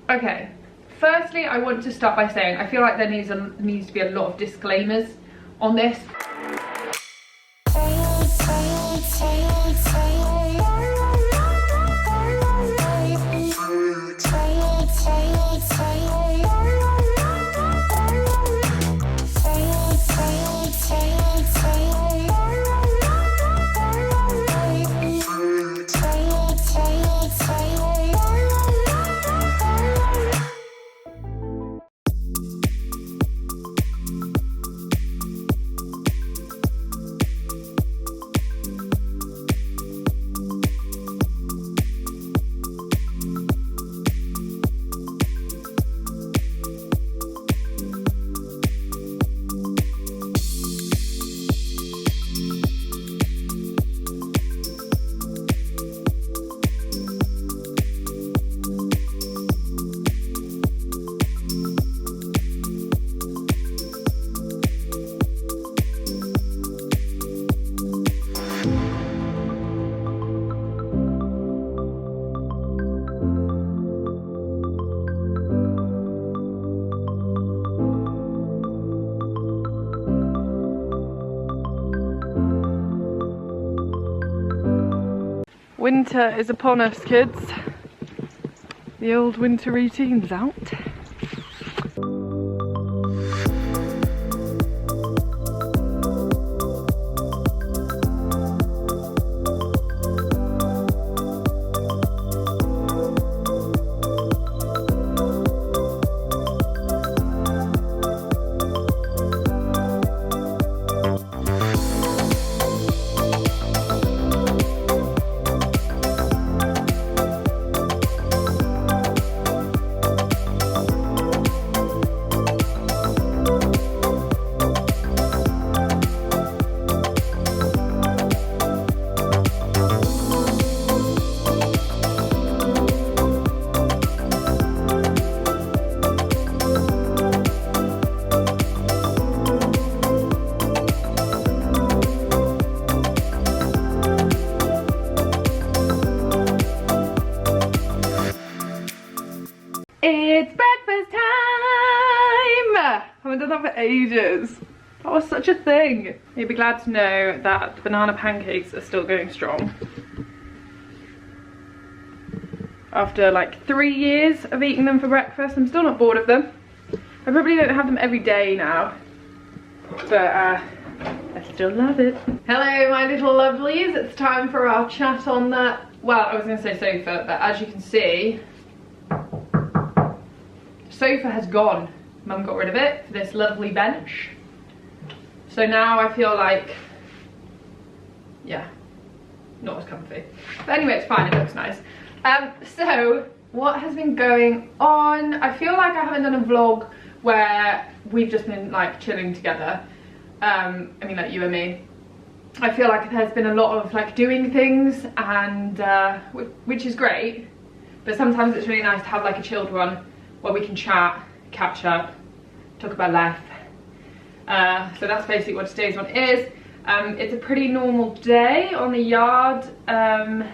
Okay, firstly I want to start by saying I feel like there needs to be a lot of disclaimers on this. Winter is upon us, kids. The old winter routine's out. It's breakfast time! I haven't done that for ages. That was such a thing. You'll be glad to know that the banana pancakes are still going strong. After like 3 years of eating them for breakfast, I'm still not bored of them. I probably don't have them every day now, but I still love it. Hello my little lovelies, it's time for our chat on that. Well, I was going to say sofa, but as you can see, sofa has gone. Mum got rid of it for this lovely bench. So now I feel like, yeah, not as comfy. But anyway, it's fine, it looks nice. So what has been going on? I feel like I haven't done a vlog where we've just been like chilling together. I mean like you and me. I feel like there's been a lot of like doing things and which is great. But sometimes it's really nice to have like a chilled one where we can chat, catch up, talk about life. So that's basically what today's one is. It's a pretty normal day on the yard.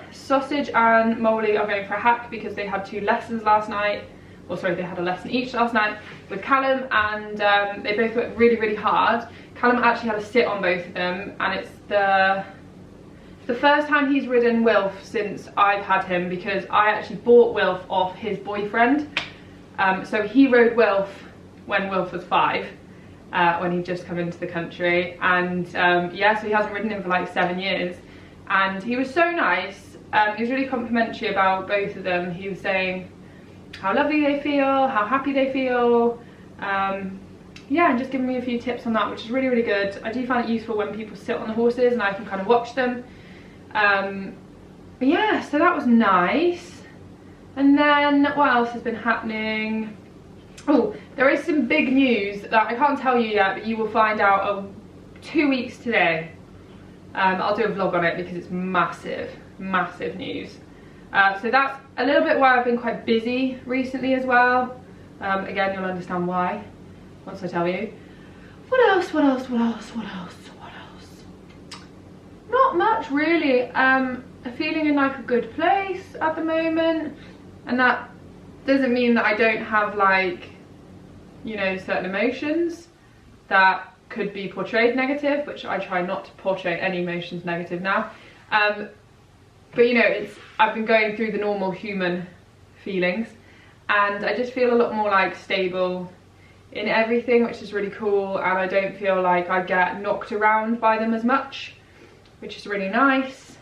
Sausage and Molly are going for a hack because they had 2 lessons last night. Or sorry, they had a lesson each last night with Callum, and they both worked really, really hard. Callum actually had a sit on both of them, and it's the first time he's ridden Wilf since I've had him, because I actually bought Wilf off his boyfriend. So he rode Wilf when Wilf was 5, when he'd just come into the country, and yeah, so he hasn't ridden him for like 7 years, and he was so nice. He was really complimentary about both of them. He was saying how lovely they feel, how happy they feel, yeah, and just giving me a few tips on that, which is really, really good. I do find it useful when people sit on the horses and I can kind of watch them. But yeah, so that was nice. And then what else has been happening? Oh, there is some big news that I can't tell you yet, but you will find out 2 weeks today. I'll do a vlog on it because it's massive, massive news. So that's a little bit why I've been quite busy recently as well. Again, you'll understand why once I tell you. What else? Not much really. Feeling in like a good place at the moment, and that doesn't mean that I don't have like, you know, certain emotions that could be portrayed negative, which I try not to portray any emotions negative now. But you know, I've been going through the normal human feelings, and I just feel a lot more like stable in everything, which is really cool, and I don't feel like I get knocked around by them as much, which is really nice.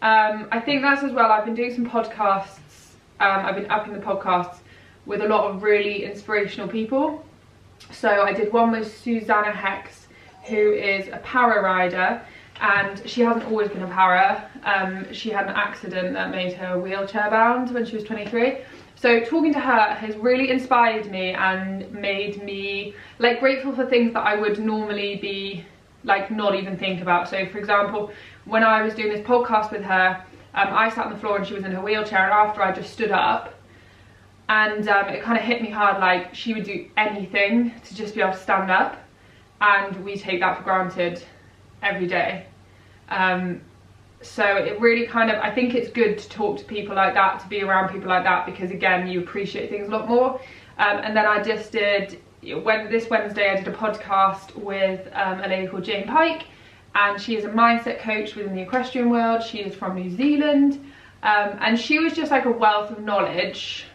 I think that's as well, I've been doing some podcasts, I've been upping the podcasts with a lot of really inspirational people. So I did one with Susanna Hex, who is a para rider, and she hasn't always been a para. She had an accident that made her wheelchair bound when she was 23. So talking to her has really inspired me and made me like grateful for things that I would normally be like not even think about. So for example, when I was doing this podcast with her, I sat on the floor and she was in her wheelchair, and after I just stood up, and it kind of hit me hard, like she would do anything to just be able to stand up, and we take that for granted every day. So it really kind of, I think it's good to talk to people like that, to be around people like that, because again, you appreciate things a lot more. And then I just did, this Wednesday I did a podcast with a lady called Jane Pike, and she is a mindset coach within the equestrian world. She is from New Zealand, and she was just like a wealth of knowledge.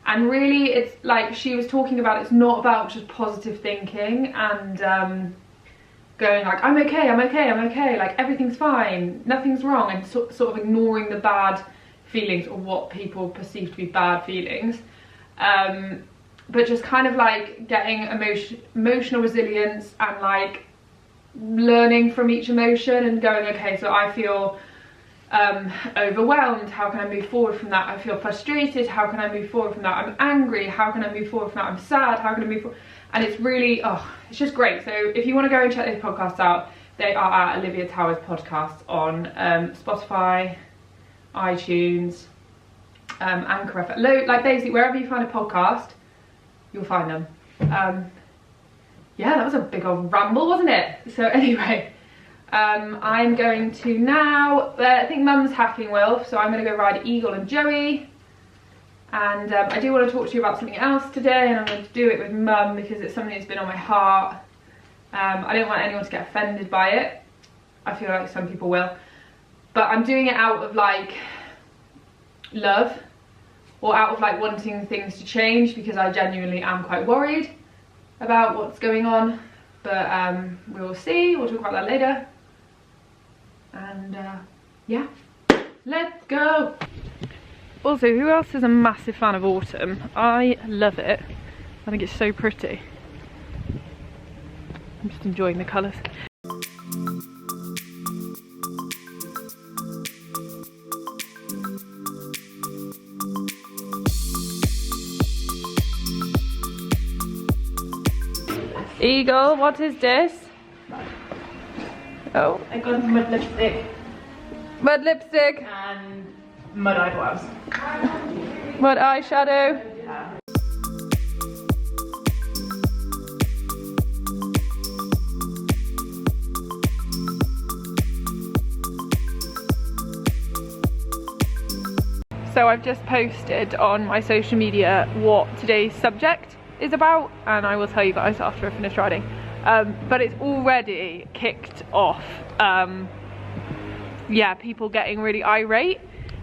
And really, it's like she was talking about, it's not about just positive thinking and going like, I'm okay, I'm okay, I'm okay, like everything's fine, nothing's wrong, and sort of ignoring the bad feelings, or what people perceive to be bad feelings, but just kind of like getting emotional resilience, and like learning from each emotion and going, okay, so I feel overwhelmed, how can I move forward from that? I feel frustrated, how can I move forward from that? I'm angry, how can I move forward from that? I'm sad, how can I move forward? And it's really, it's just great. So if you want to go and check those podcasts out, they are at Olivia Towers Podcasts on Spotify, iTunes, Anchor FM, like basically wherever you find a podcast, you'll find them. Yeah, that was a big old ramble, wasn't it? So anyway, I'm going to now, I think Mum's hacking Wilf, so I'm going to go ride Eagle and Joey. And I do want to talk to you about something else today, and I'm going to do it with Mum because it's something that's been on my heart. I don't want anyone to get offended by it. I feel like some people will. But I'm doing it out of like love, or out of like wanting things to change, because I genuinely am quite worried about what's going on. But we will see, we'll talk about that later. And yeah, let's go. Also, who else is a massive fan of autumn? I love it. I think it's so pretty. I'm just enjoying the colours. Eagle, what is this? Oh, I got mud lipstick. Mud lipstick. And mud eyebrows. Mud eyeshadow. Yeah. So I've just posted on my social media what today's subject is about, and I will tell you guys after I finish riding. But it's already kicked off. Yeah, people getting really irate,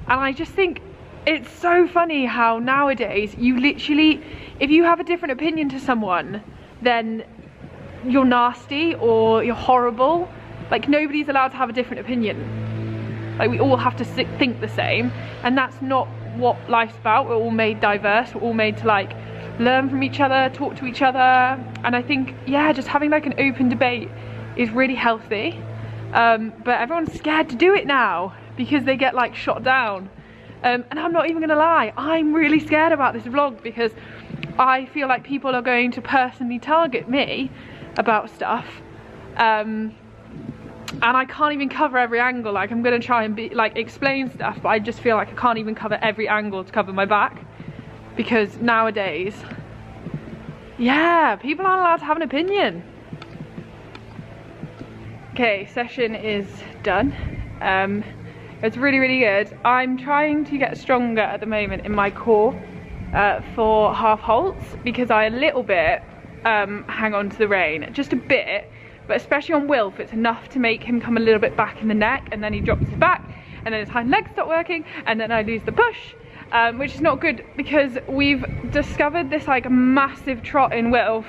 and I just think it's so funny how nowadays you literally, if you have a different opinion to someone, then you're nasty or you're horrible. Like, nobody's allowed to have a different opinion. Like, we all have to think the same, and that's not what life's about. We're all made diverse, we're all made to like learn from each other, talk to each other, and I think, yeah, just having like an open debate is really healthy. But everyone's scared to do it now because they get like shot down. And I'm not even gonna lie, I'm really scared about this vlog because I feel like people are going to personally target me about stuff. And I can't even cover every angle. Like, I'm gonna try and be like explain stuff, but I just feel like I can't even cover every angle to cover my back, because nowadays, yeah, people aren't allowed to have an opinion. Okay, session is done. It's really, really good. I'm trying to get stronger at the moment in my core. for half halts, because I a little bit hang on to the rein, just a bit, but especially on Wilf it's enough to make him come a little bit back in the neck, and then he drops his back and then his hind legs stop working and then I lose the push, which is not good, because we've discovered this like massive trot in Wilf,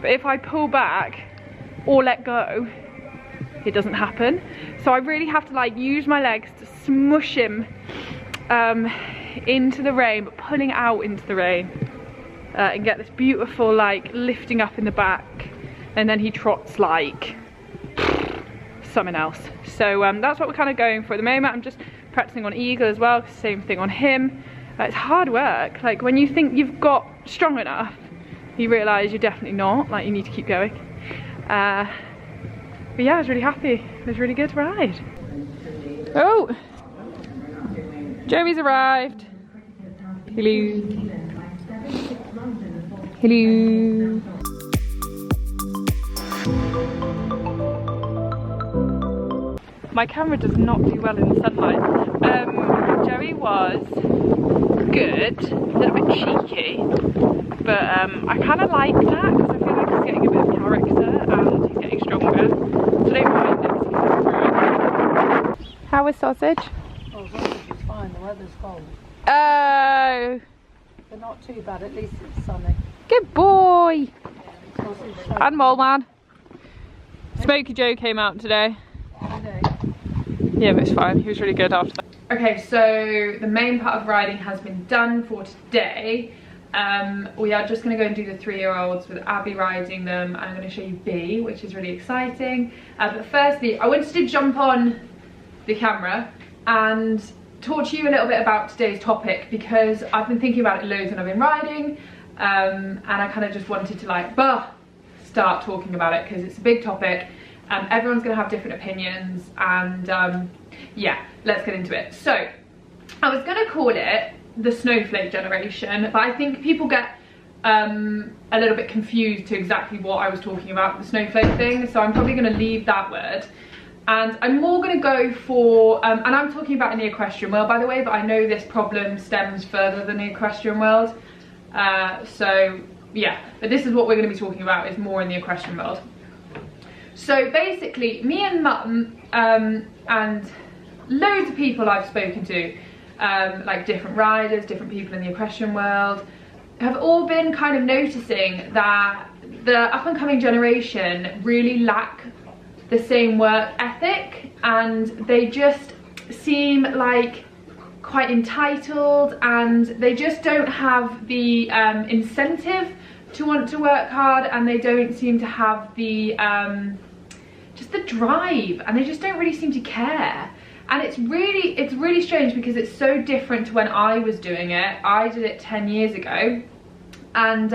but if I pull back or let go it doesn't happen. So I really have to like use my legs to smush him into the rein, but pulling out into the rein, and get this beautiful like lifting up in the back, and then he trots like something else. So that's what we're kind of going for at the moment. I'm just practicing on Eagle as well, same thing on him. It's hard work, like when you think you've got strong enough you realise you're definitely not, like you need to keep going. But yeah, I was really happy. It was really good to ride. Oh, Joey's arrived. Hello. Hello. My camera does not do well in the sunlight. Joey was good, a little bit cheeky, but I kind of like that because I feel like he's getting a bit of character and he's getting stronger. So I don't mind it. How was Sausage? Oh, sausage is fine, the weather's cold. Oh! But not too bad, at least it's sunny. Good boy! Yeah, And Mole Man. Smokey Joe came out today. Yeah, but it's fine. He was really good after that. Okay, so the main part of riding has been done for today. We are just going to go and do the 3-year-olds with Abby riding them, and I'm going to show you B, which is really exciting. But firstly, I wanted to jump on the camera and talk to you a little bit about today's topic, because I've been thinking about it loads when I've been riding, and I kind of just wanted to like start talking about it because it's a big topic. Everyone's going to have different opinions, and yeah, let's get into it. So I was going to call it the snowflake generation, but I think people get a little bit confused to exactly what I was talking about, the snowflake thing, so I'm probably going to leave that word, and I'm more going to go for and I'm talking about in the equestrian world, by the way, but I know this problem stems further than the equestrian world, so yeah, but this is what we're going to be talking about, is more in the equestrian world. So basically, me and Mum and loads of people I've spoken to, like different riders, different people in the equestrian world, have all been kind of noticing that the up-and-coming generation really lack the same work ethic, and they just seem like quite entitled, and they just don't have the incentive to want to work hard, and they don't seem to have the just the drive, and they just don't really seem to care. And it's really strange, because it's so different to when I was doing it. I did it 10 years ago, and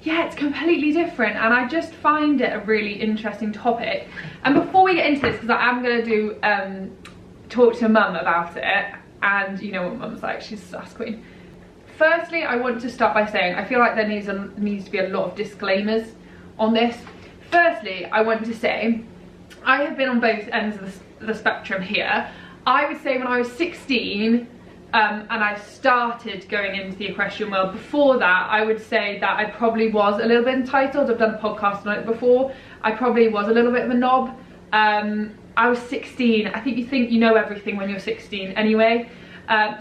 yeah, it's completely different, and I just find it a really interesting topic. And before we get into this, because I am going to do talk to Mum about it, and you know what Mum's like, she's a sass queen. Firstly, I want to start by saying I feel like there needs to be a lot of disclaimers on this. Firstly, I want to say I have been on both ends of the spectrum here. I would say when I was 16 and I started going into the equestrian world, before that I would say that I probably was a little bit entitled. I've done a podcast on it before. I probably was a little bit of a knob. I was 16. I think you know everything when you're 16 anyway.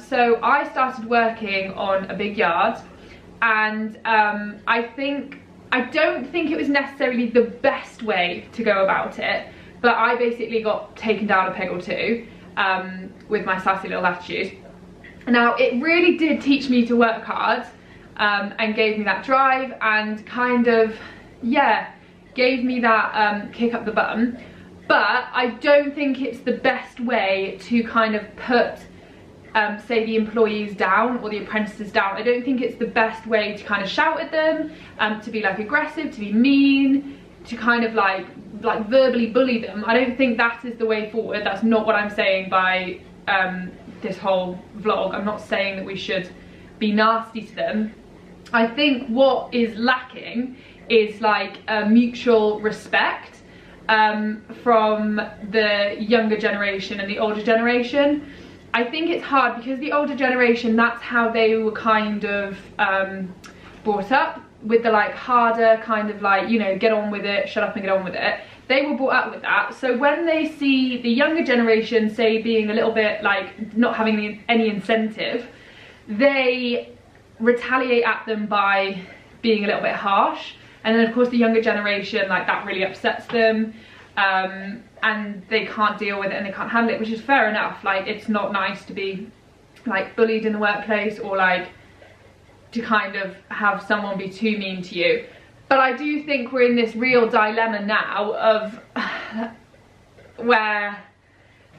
So I started working on a big yard, and I don't think it was necessarily the best way to go about it, but I basically got taken down a peg or two with my sassy little attitude. Now, it really did teach me to work hard, and gave me that drive, and kind of, yeah, gave me that kick up the bum. But I don't think it's the best way to kind of put say the employees down or the apprentices down. I don't think it's the best way to kind of shout at them, to be like aggressive, to be mean, to kind of like verbally bully them. I don't think that is the way forward. That's not what I'm saying by this whole vlog. I'm not saying that we should be nasty to them. I think what is lacking is like a mutual respect from the younger generation and the older generation. I think it's hard because the older generation, that's how they were kind of brought up, with the like harder kind of like, you know, get on with it, shut up and get on with it. They were brought up with that. So when they see the younger generation, say, being a little bit like not having any incentive, they retaliate at them by being a little bit harsh. And then of course the younger generation, like, that really upsets them, and they can't deal with it and they can't handle it, which is fair enough. Like, it's not nice to be like bullied in the workplace, or like to kind of have someone be too mean to you. But I do think we're in this real dilemma now of where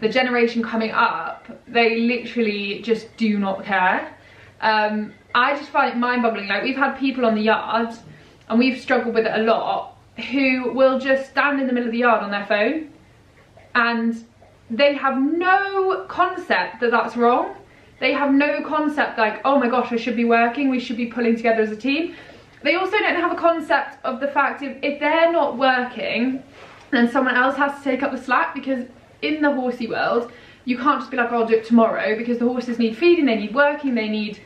the generation coming up, they literally just do not care. I just find it mind-boggling. Like, we've had people on the yard, and we've struggled with it a lot, who will just stand in the middle of the yard on their phone, and they have no concept that that's wrong. They have no concept like, oh my gosh, I should be working, we should be pulling together as a team. They also don't have a concept of the fact if they're not working, then someone else has to take up the slack, because in the horsey world, you can't just be like, oh, I'll do it tomorrow, because the horses need feeding, they need working, they need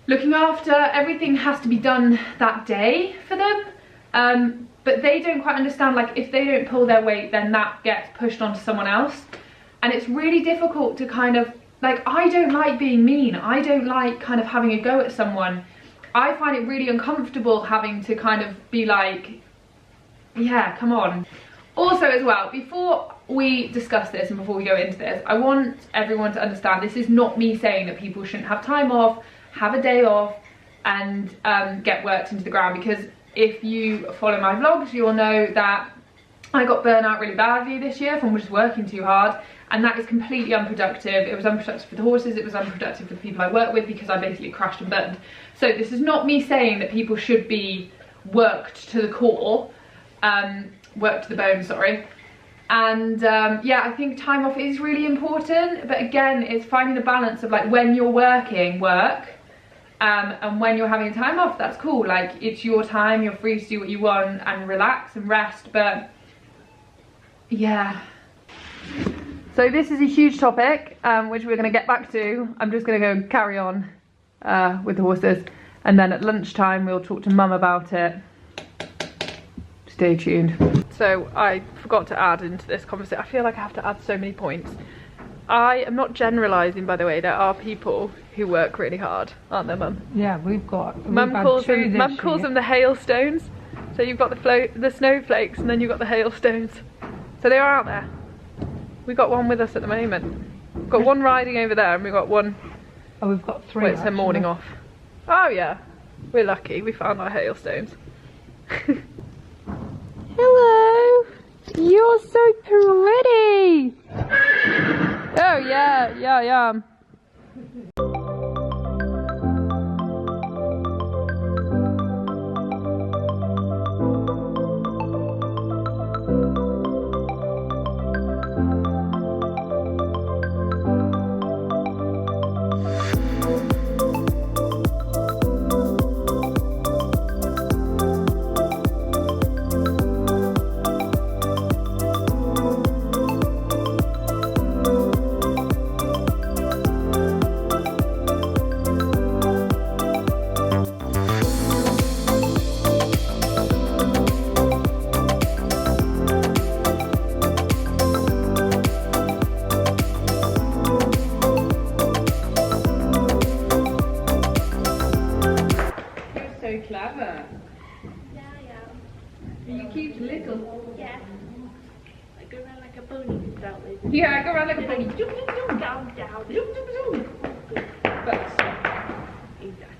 looking after. Everything has to be done that day for them. But they don't quite understand, like, if they don't pull their weight, then that gets pushed onto someone else. And it's really difficult to kind of, like, I don't like being mean. I don't like kind of having a go at someone. I find it really uncomfortable having to kind of be like, yeah, come on. Also as well, before we discuss this and before we go into this, I want everyone to understand this is not me saying that people shouldn't have time off, have a day off, and get worked into the ground, because if you follow my vlogs, you'll know that I got burnt out really badly this year from just working too hard, and that is completely unproductive. It was unproductive for the horses, it was unproductive for the people I work with, because I basically crashed and burned. So this is not me saying that people should be worked to the core, worked to the bone, sorry. And yeah, I think time off is really important, but again, it's finding the balance of like when you're working, work, and when you're having time off, that's cool. Like, it's your time, you're free to do what you want and relax and rest, but yeah. So this is a huge topic, which we're going to get back to. I'm just going to go carry on with the horses, and then at lunchtime we'll talk to Mum about it. Stay tuned. So I forgot to add into this conversation, I feel like I have to add so many points. I am not generalising, by the way. There are people who work really hard, aren't there, Mum? Yeah, we've got. Mum calls them the hailstones. So you've got the snowflakes, and then you've got the hailstones. So they are out there. We've got one with us at the moment. We've got one riding over there, and we've got one. Oh, we've got three. Well, it's her morning off. Oh yeah, we're lucky. We found our hailstones. Hello, you're so pretty. Oh yeah, yeah. Clever. Yeah, yeah. You keep little. Yeah. I go around like a pony without it. Yeah, I go around like a pony. Down, down.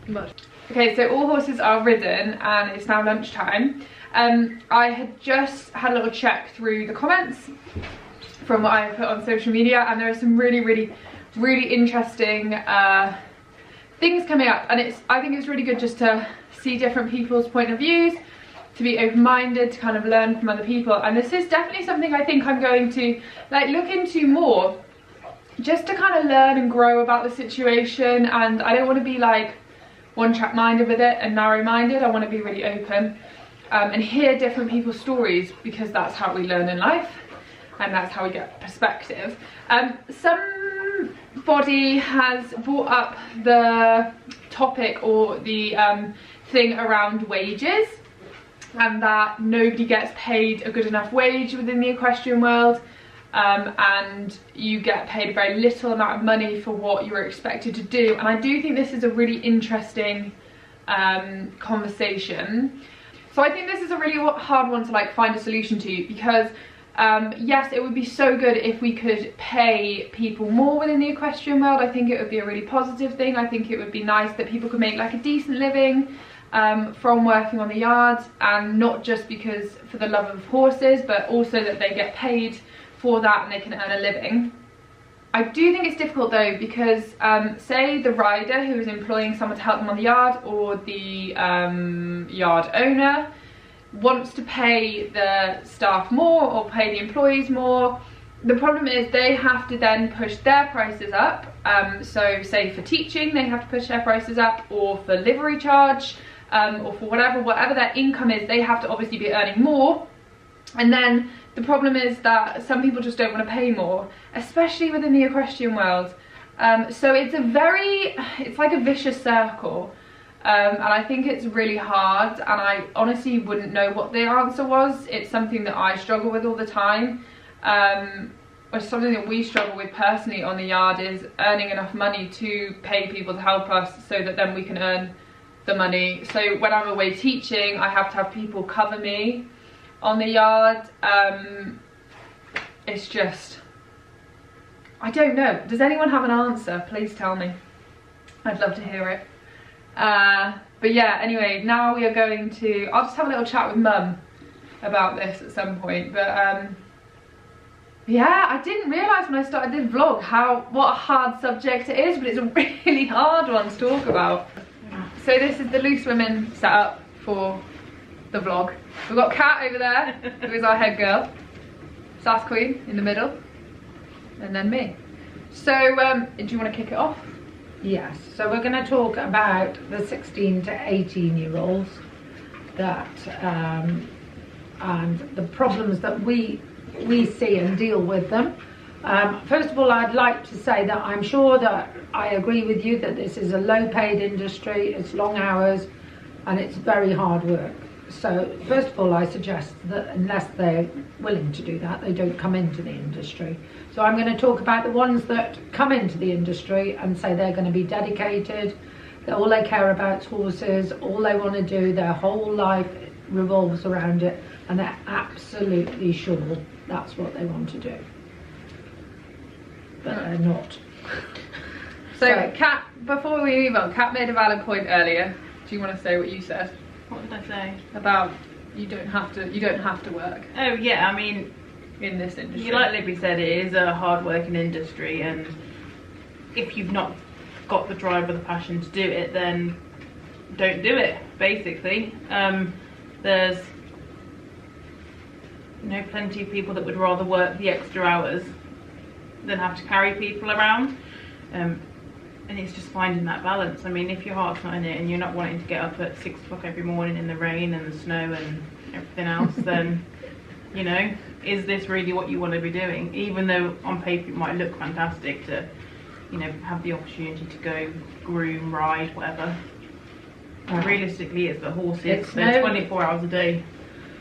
But okay, so all horses are ridden, and it's now lunchtime. I had just had a little check through the comments from what I put on social media, and there are some really interesting things coming up, and I think it's really good just to see different people's point of views, to be open-minded, to kind of learn from other people. And this is definitely something I think I'm going to like look into more, just to kind of learn and grow about the situation. And I don't want to be like one-track minded with it and narrow-minded. I want to be really open and hear different people's stories, because that's how we learn in life, and that's how we get perspective. Some everybody has brought up the topic or the thing around wages, and that nobody gets paid a good enough wage within the equestrian world, and you get paid a very little amount of money for what you're expected to do. And I do think this is a really interesting conversation. So I think this is a really hard one to like find a solution to, because yes, it would be so good if we could pay people more within the equestrian world. I think it would be a really positive thing. I think it would be nice that people could make like a decent living from working on the yard, and not just because for the love of horses, but also that they get paid for that and they can earn a living. I do think it's difficult though, because say the rider who is employing someone to help them on the yard, or the yard owner wants to pay the staff more or pay the employees more. The problem is they have to then push their prices up. So say for teaching they have to push their prices up, or for livery charge, or for whatever their income is, they have to obviously be earning more. And then the problem is that some people just don't want to pay more, especially within the equestrian world. So it's like a vicious circle. And I think it's really hard, and I honestly wouldn't know what the answer was. It's something that I struggle with all the time. Or something that we struggle with personally on the yard, is earning enough money to pay people to help us, so that then we can earn the money. So when I'm away teaching, I have to have people cover me on the yard. It's just, I don't know. Does anyone have an answer? Please tell me. I'd love to hear it. But yeah, anyway, now we are going to, I'll just have a little chat with Mum about this at some point. But yeah, I didn't realise when I started this vlog what a hard subject it is, but it's a really hard one to talk about. So this is the Loose Women setup for the vlog. We've got Kat over there, who is our head girl, Sass Queen in the middle, and then me. So do you want to kick it off? Yes, so we're going to talk about the 16 to 18-year-olds that and the problems that we see and deal with them. First of all, I'd like to say that I'm sure that I agree with you that this is a low-paid industry, it's long hours, and it's very hard work. So first of all, I suggest that unless they're willing to do that, they don't come into the industry. So I'm going to talk about the ones that come into the industry and say they're going to be dedicated, that all they care about is horses, all they want to do, their whole life revolves around it, and they're absolutely sure that's what they want to do. But they're not. So Kat, before we move on, Kat made a valid point earlier. Do you want to say what you said? What did I say? About you don't have to work. Oh yeah, I mean, in this industry, like Libby said, it is a hard-working industry, and if you've not got the drive or the passion to do it, then don't do it. Basically, there's plenty of people that would rather work the extra hours than have to carry people around. And it's just finding that balance. I mean, if your heart's not in it and you're not wanting to get up at 6 o'clock every morning in the rain and the snow and everything else, then, is this really what you want to be doing? Even though on paper it might look fantastic to, have the opportunity to go groom, ride, whatever. Realistically, it's the horses. They're 24 hours a day,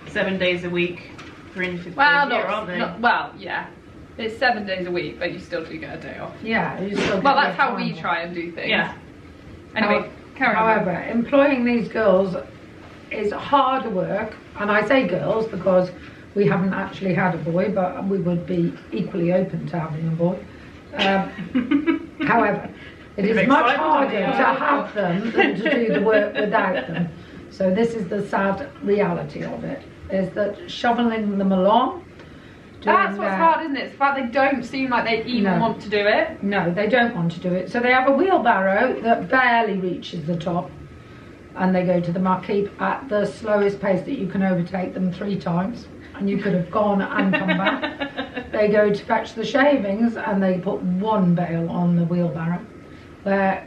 7 days a week, 350 days a year, aren't they? Well, yeah. It's 7 days a week, but you still do get a day off. Yeah, you still get well, that's how we try and do things. Yeah. Anyway, carry on. However, employing these girls is hard work, and I say girls because we haven't actually had a boy, but we would be equally open to having a boy. However, it is much harder to have them than to do the work without them. So this is the sad reality of it, is that shoveling them along. That's what's hard, isn't it? It's the fact they don't seem like they even want to do it. No, they don't want to do it. So they have a wheelbarrow that barely reaches the top, and they go to the muck heap at the slowest pace that you can overtake them 3 times, and you could have gone and come back. They go to fetch the shavings, and they put 1 bale on the wheelbarrow. Where,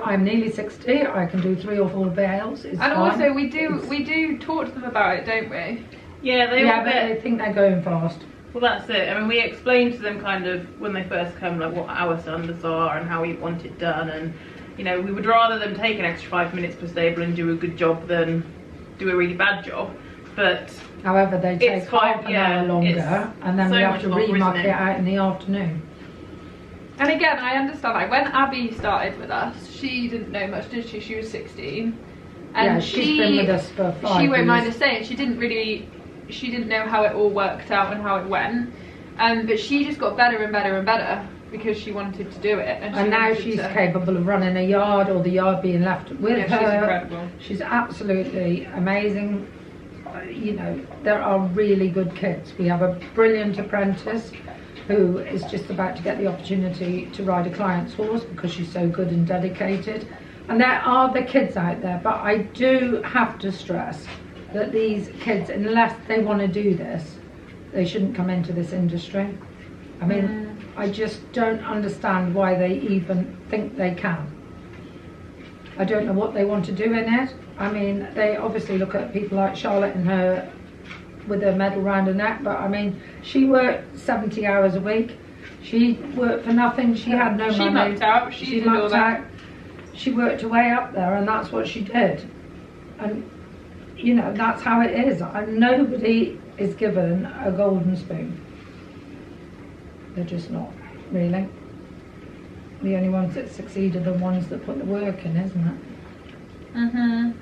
I'm nearly 60, I can do 3 or 4 bales. It's and fine. Also, we do talk to them about it, don't we? Yeah, but they think they're going fast. Well, that's it. I mean, we explained to them kind of when they first come, like what our standards are and how we want it done, and you know, we would rather them take an extra 5 minutes per stable and do a good job than do a really bad job. But however, they take half an hour longer, and then so we have to longer, remark isn't it out in the afternoon. And again, I understand, like when Abby started with us, she didn't know much, did she? She was 16. And yeah, she's been with us for 5 years. She won't mind us saying, she didn't know how it all worked out and how it went. But she just got better and better and better because she wanted to do it. And now she's capable of running a yard, or the yard being left with her. She's incredible. She's absolutely amazing. You know, there are really good kids. We have a brilliant apprentice who is just about to get the opportunity to ride a client's horse because she's so good and dedicated. And there are the kids out there, but I do have to stress that these kids, unless they want to do this, they shouldn't come into this industry. I mean, I just don't understand why they even think they can. I don't know what they want to do in it. I mean, they obviously look at people like Charlotte and her with her medal round her neck, but I mean, she worked 70 hours a week. She worked for nothing. She had no money. She mucked out. She did all that. She worked her way up there, and that's what she did. And you know, that's how it is. And nobody is given a golden spoon. They're just not, really. The only ones that succeed are the ones that put the work in, isn't it?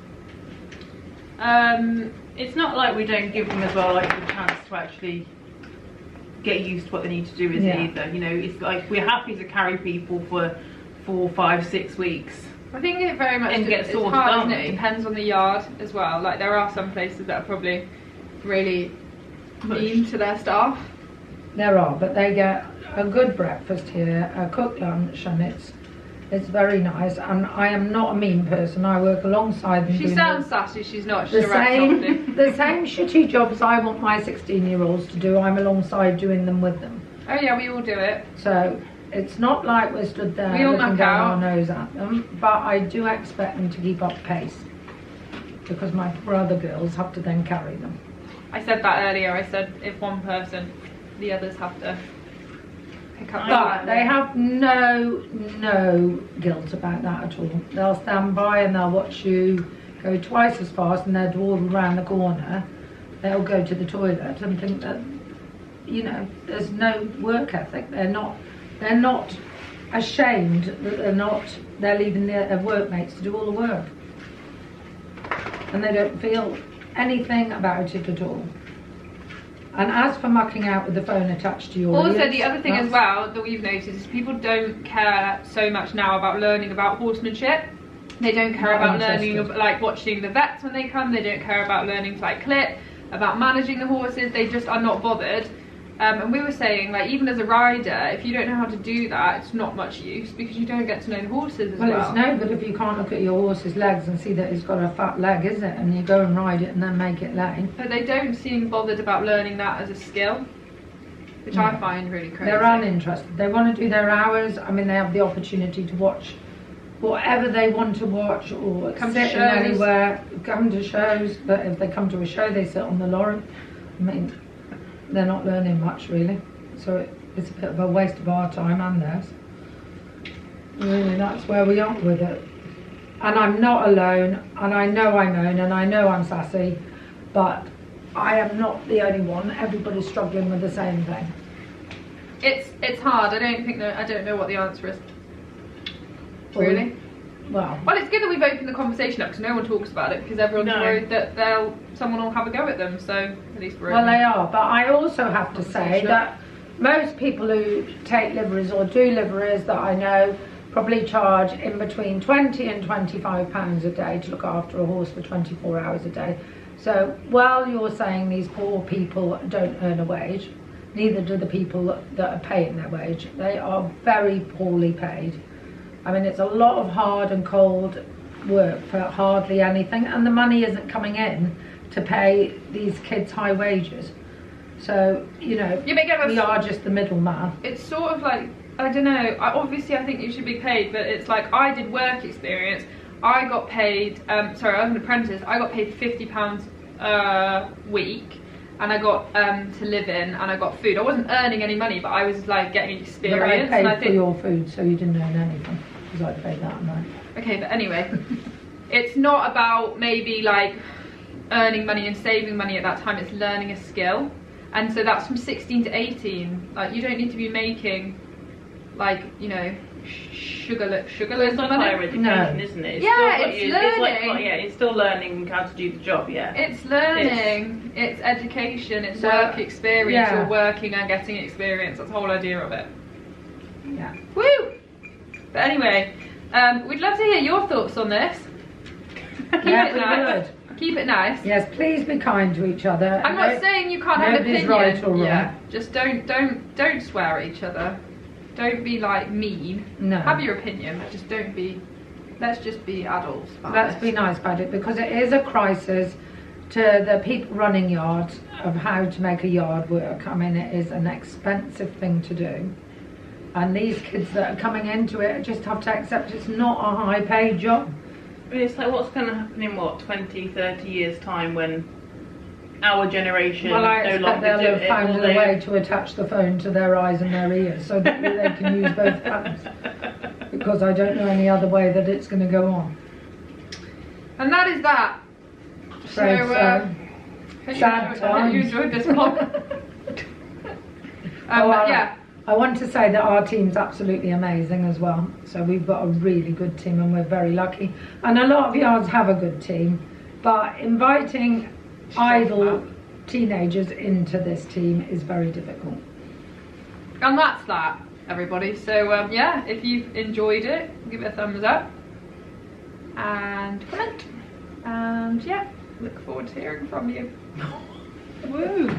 It's not like we don't give them as well, like the chance to actually get used to what they need to do, is it either? You know, it's like we're happy to carry people for 4, 5, 6 weeks. I think it very much it's hard, done, isn't it? It depends on the yard as well. Like there are some places that are probably really mean to their staff. There are, but they get a good breakfast here, a cooked lunch, and it's very nice. And I am not a mean person. I work alongside them. She sounds sassy. She's not. The same shitty jobs I want my 16-year-olds to do, I'm alongside doing them with them. Oh yeah, we all do it. So it's not like we're stood there looking down our nose at them, but I do expect them to keep up pace because my other girls have to then carry them. I said that earlier. I said if one person, the others have to pick up. But they have no guilt about that at all. They'll stand by and they'll watch you go twice as fast, and they'll dawdle around the corner. They'll go to the toilet and think that, you know, there's no work ethic. They're not ashamed that they're leaving their workmates to do all the work, and they don't feel anything about it at all. And as for mucking out with the phone attached to your ears, also the other thing as well that we've noticed is people don't care so much now about learning about horsemanship. They don't care about learning, like watching the vets when they come. They don't care about learning to like clip, about managing the horses. They just are not bothered. And we were saying, like, even as a rider, if you don't know how to do that, it's not much use because you don't get to know the horses as well. Well, it's no good if you can't look at your horse's legs and see that it's got a fat leg, is it? And you go and ride it and then make it lay. But they don't seem bothered about learning that as a skill, which I find really crazy. They're uninterested. They want to do their hours. I mean, they have the opportunity to watch whatever they want to watch, or come sit to anywhere, come to shows. But if they come to a show, they sit on the lorry. I mean, they're not learning much really, so it's a bit of a waste of our time and theirs. Really, that's where we are with it. And I'm not alone, and I know I moan, and I know I'm sassy, but I am not the only one. Everybody's struggling with the same thing. It's hard. I don't know what the answer is. Really? Well, it's good that we've opened the conversation up because no one talks about it because everyone's worried that someone will have a go at them. So at least we're well, they are. But I also have to say that most people who take liveries or do liveries that I know probably charge in between £20 and £25 a day to look after a horse for 24 hours a day. So while you're saying these poor people don't earn a wage, neither do the people that are paying their wage. They are very poorly paid. I mean, it's a lot of hard and cold work for hardly anything, and the money isn't coming in to pay these kids high wages. So, you know, we are just the middleman. It's sort of like, I don't know, obviously I think you should be paid, but it's like I did work experience. I got paid, sorry, I was an apprentice, I got paid £50 a week, and I got to live in, and I got food. I wasn't earning any money, but I was like getting experience. But I paid and I for think, your food, so you didn't earn anything, because I paid that amount. okay, but anyway, it's not about maybe like earning money and saving money at that time. It's learning a skill. And so that's from 16 to 18. Like, you don't need to be making, like, you know, sugarless It's not money. higher education, No. isn't it? Yeah, still it's learning. It's still learning how to do the job, yeah. It's learning, it's education, it's So, work experience. yeah. You're working and getting experience. That's the whole idea of it. Yeah. Woo! But anyway, we'd love to hear your thoughts on this. Yeah, it we nice. would. Keep it nice. Yes, please be kind to each other. I'm not saying you can't have an nobody's opinion. right or wrong. Yeah, just don't swear at each other. Don't be like mean. No. Have your opinion, but just don't be. Let's just be adults. about Let's this. be nice about it, because it is a crisis to the people running yards of how to make a yard work. I mean, it is an expensive thing to do. And these kids that are coming into it just have to accept it's not a high paid job. I mean, it's like, what's going to happen in, what, 20, 30 years' time when our generation Well, I no expect longer they'll do have it? found or a they- way to attach the phone to their eyes and their ears so that they can use both hands. Because I don't know any other way that it's going to go on. And that is that. So, Right, hope sad you times. enjoyed this vlog. But yeah. I want to say that our team's absolutely amazing as well. So we've got a really good team and we're very lucky. And a lot of yards have a good team, but inviting idle teenagers into this team is very difficult. And that's that, everybody. So yeah, if you've enjoyed it, give it a thumbs up and comment. And yeah, look forward to hearing from you. Woo!